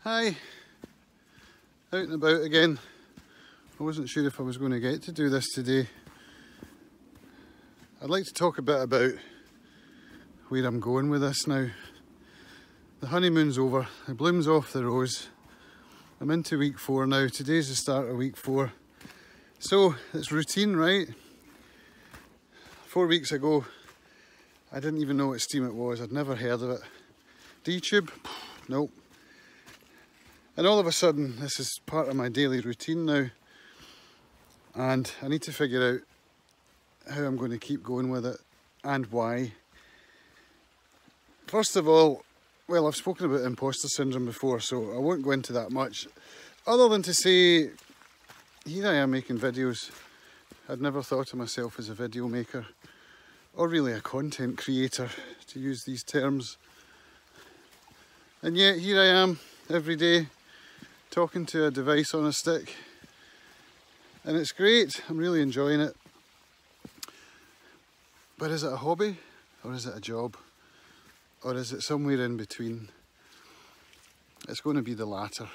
Hi, out and about again. I wasn't sure if I was going to get to do this today. I'd like to talk a bit about where I'm going with this now. The honeymoon's over, the bloom's off the rose. I'm into week 4 now. Today's the start of week 4. So it's routine, right? 4 weeks ago, I didn't even know what Steam it was. I'd never heard of it. DTube? Nope. And all of a sudden, this is part of my daily routine now. And I need to figure out how I'm going to keep going with it and why. First of all, well, I've spoken about imposter syndrome before, so I won't go into that much. Other than to say, here I am making videos. I'd never thought of myself as a video maker, or really a content creator, to use these terms. And yet here I am every day talking to a device on a stick, and it's great. I'm really enjoying it. But is it a hobby, or is it a job, or is it somewhere in between? It's going to be the latter.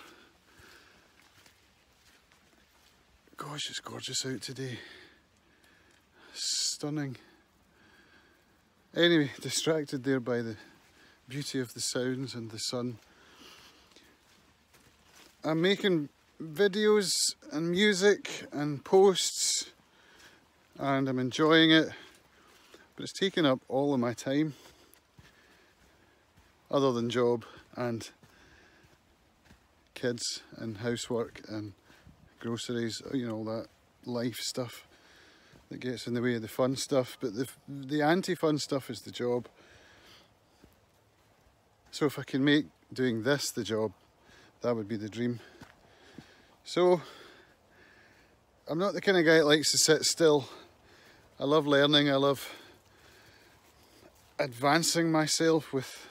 Gosh, it's gorgeous out today. Stunning. Anyway, distracted there by the beauty of the sounds and the sun. I'm making videos and music and posts, and I'm enjoying it, but it's taking up all of my time, other than job and kids and housework and groceries, you know, all that life stuff that gets in the way of the fun stuff. But the anti-fun stuff is the job. So if I can make doing this the job, that would be the dream. So I'm not the kind of guy that likes to sit still. I love learning. I love advancing myself with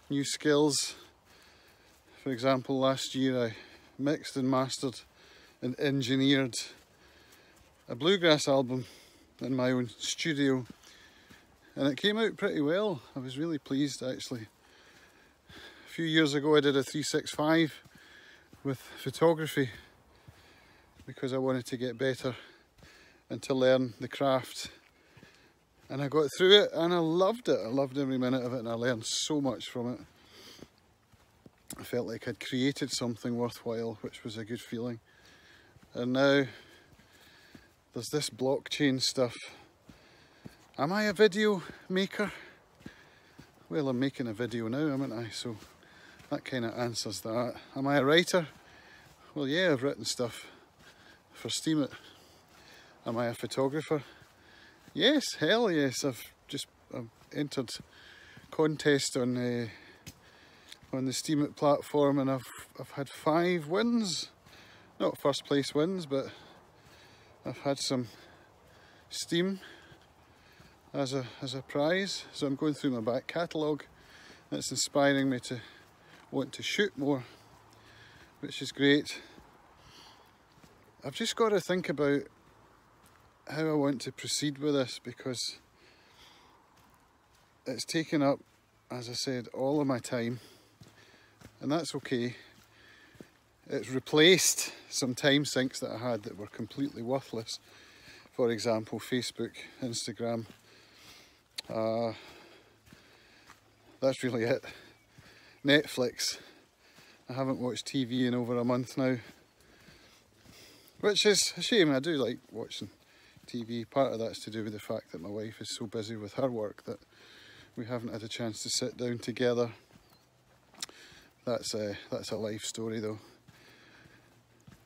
new skills. For example, last year I mixed and mastered and engineered a bluegrass album in my own studio, and it came out pretty well. I was really pleased, actually. A few years ago I did a 365 with photography because I wanted to get better and to learn the craft, and I got through it and I loved it. I loved every minute of it, and I learned so much from it. I felt like I'd created something worthwhile, which was a good feeling. And now there's this blockchain stuff. Am I a video maker? Well, I'm making a video now, haven't I? So that kind of answers that. Am I a writer? Well, yeah, I've written stuff for Steam. Am I a photographer? Yes, hell yes. I've entered contest on the Steam platform, and I've had 5 wins. Not first place wins, but I've had some Steam as a prize. So I'm going through my back catalogue. That's inspiring me to want to shoot more, which is great. I've just got to think about how I want to proceed with this, because it's taken up, as I said, all of my time, and that's okay. It's replaced some time sinks that I had that were completely worthless. For example, Facebook, Instagram. That's really it. Netflix. I haven't watched TV in over a month now, which is a shame. I do like watching TV. Part of that's to do with the fact that my wife is so busy with her work that we haven't had a chance to sit down together. That's a life story though.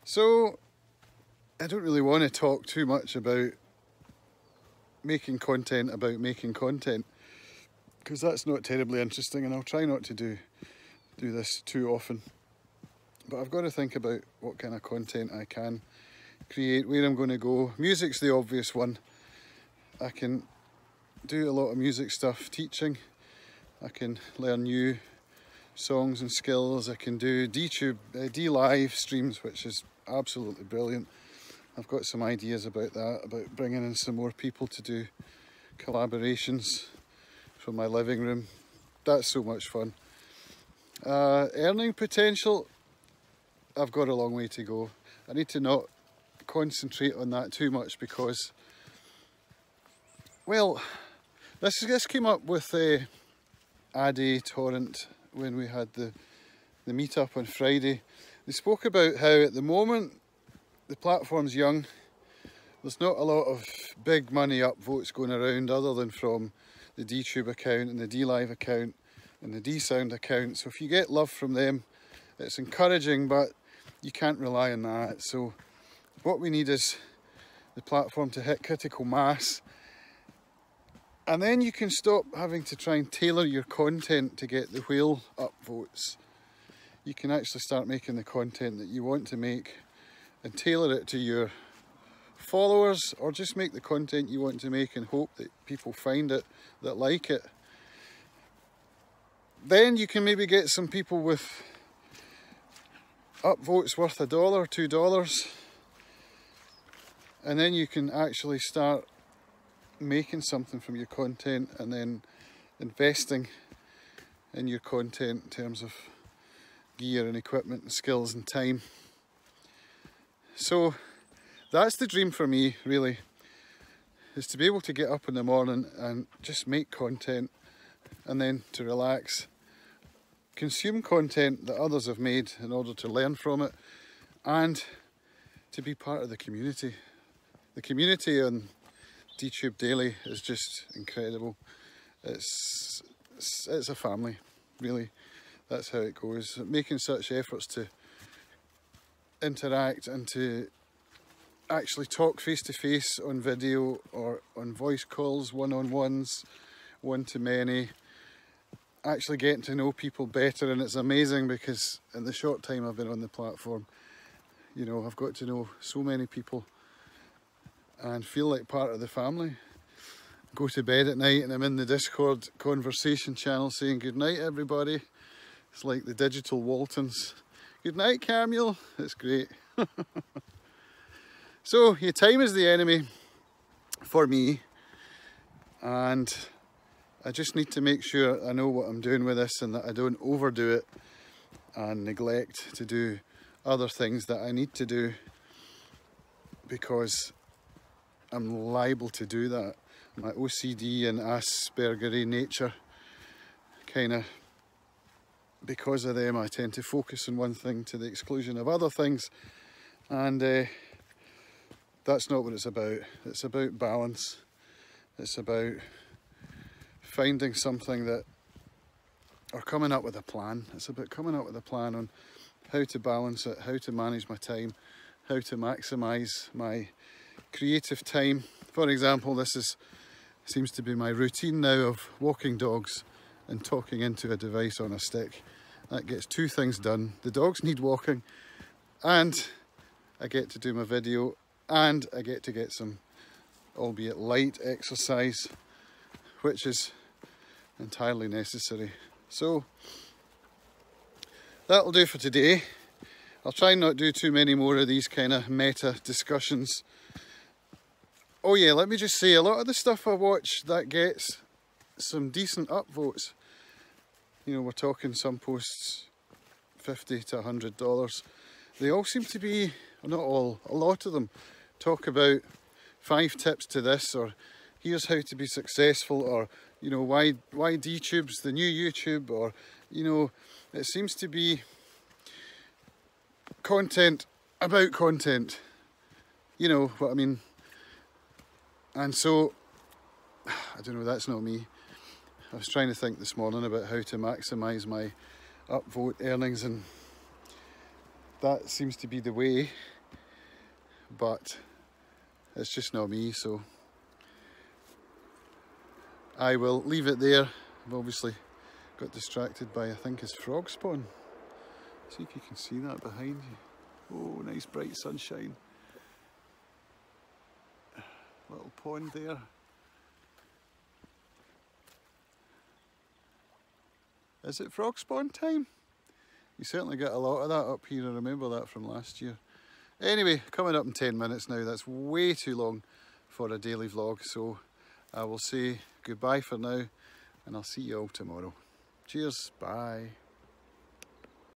So I don't really want to talk too much about making content, because that's not terribly interesting, and I'll try not to do this too often. But I've got to think about what kind of content I can create, where I'm going to go. Music's the obvious one. I can do a lot of music stuff, teaching. I can learn new songs and skills. I can do DTube, D-Live streams, which is absolutely brilliant. I've got some ideas about that, about bringing in some more people to do collaborations from my living room. That's so much fun. Earning potential, I've got a long way to go. I need to not concentrate on that too much because, well, this came up with Addy Torrent when we had the meetup on Friday. They spoke about how at the moment the platform's young. There's not a lot of big money upvotes going around other than from the DTube account and the DLive account and the DSound account. So if you get love from them, it's encouraging, but you can't rely on that. So what we need is the platform to hit critical mass, and then you can stop having to try and tailor your content to get the whale upvotes. You can actually start making the content that you want to make and tailor it to your followers, or just make the content you want to make and hope that people find it, that like it. Then you can maybe get some people with upvotes worth $1, $2, and then you can actually start making something from your content and then investing in your content in terms of gear and equipment and skills and time. So that's the dream for me, really, is to be able to get up in the morning and just make content, and then to relax, consume content that others have made in order to learn from it, and to be part of the community. The community on DTube Daily is just incredible. It's a family, really. That's how it goes. Making such efforts to interact and to actually talk face to face on video or on voice calls, one-on-ones, one-to-many, actually getting to know people better. And it's amazing because in the short time I've been on the platform, you know, I've got to know so many people and feel like part of the family. Go to bed at night and I'm in the Discord conversation channel saying good night everybody. It's like the digital Waltons. Good night, Camille. It's great. So, your time is the enemy for me, and I just need to make sure I know what I'm doing with this and that I don't overdo it and neglect to do other things that I need to do, because I'm liable to do that. My OCD and Aspergery nature, kind of, because of them, I tend to focus on one thing to the exclusion of other things, and that's not what it's about. It's about balance. It's about finding something that, or coming up with a plan. It's about coming up with a plan on how to balance it, how to manage my time, how to maximise my creative time. For example, seems to be my routine now of walking dogs and talking into a device on a stick. That gets two things done. The dogs need walking, and I get to do my video, and I get to get some, albeit light, exercise, which is entirely necessary. So that'll do for today. I'll try and not do too many more of these kind of meta discussions. Oh yeah, let me just say, a lot of the stuff I watch that gets some decent upvotes, you know, we're talking some posts $50 to $100, they all seem to be, not all, a lot of them talk about 5 tips to this, or here's how to be successful, or, you know, why DTube's the new YouTube, or, you know, it seems to be content about content, you know what I mean. And so, I don't know, that's not me. I was trying to think this morning about how to maximise my upvote earnings, and that seems to be the way, but it's just not me, so I will leave it there. I've obviously got distracted by, I think it's frog spawn. See if you can see that behind you. Oh, nice bright sunshine. Little pond there. Is it frog spawn time? You certainly get a lot of that up here. I remember that from last year. Anyway, coming up in 10 minutes now. That's way too long for a daily vlog, so I will say goodbye for now, and I'll see you all tomorrow. Cheers, bye.